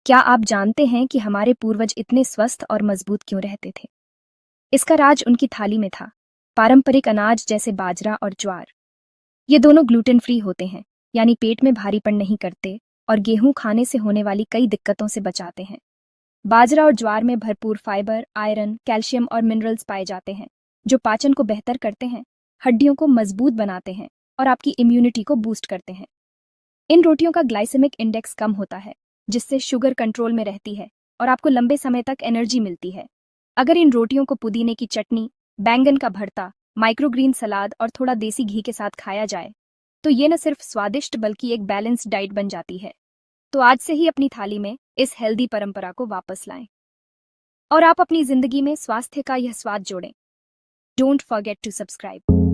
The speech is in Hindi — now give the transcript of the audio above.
क्या आप जानते हैं कि हमारे पूर्वज इतने स्वस्थ और मजबूत क्यों रहते थे? इसका राज उनकी थाली में था। पारंपरिक अनाज जैसे बाजरा और ज्वार, ये दोनों ग्लूटेन फ्री होते हैं, यानी पेट में भारीपन नहीं करते और गेहूं खाने से होने वाली कई दिक्कतों से बचाते हैं। बाजरा और ज्वार में भरपूर फाइबर, आयरन, कैल्शियम और मिनरल्स पाए जाते हैं, जो पाचन को बेहतर करते हैं, हड्डियों को मजबूत बनाते हैं और आपकी इम्यूनिटी को बूस्ट करते हैं। इन रोटियों का ग्लाइसेमिक इंडेक्स कम होता है, जिससे शुगर कंट्रोल में रहती है और आपको लंबे समय तक एनर्जी मिलती है। अगर इन रोटियों को पुदीने की चटनी, बैंगन का भरता, माइक्रोग्रीन सलाद और थोड़ा देसी घी के साथ खाया जाए, तो ये न सिर्फ स्वादिष्ट बल्कि एक बैलेंस्ड डाइट बन जाती है। तो आज से ही अपनी थाली में इस हेल्दी परंपरा को वापस लाएं और आप अपनी जिंदगी में स्वास्थ्य का यह स्वाद जोड़ें। Don't forget to subscribe.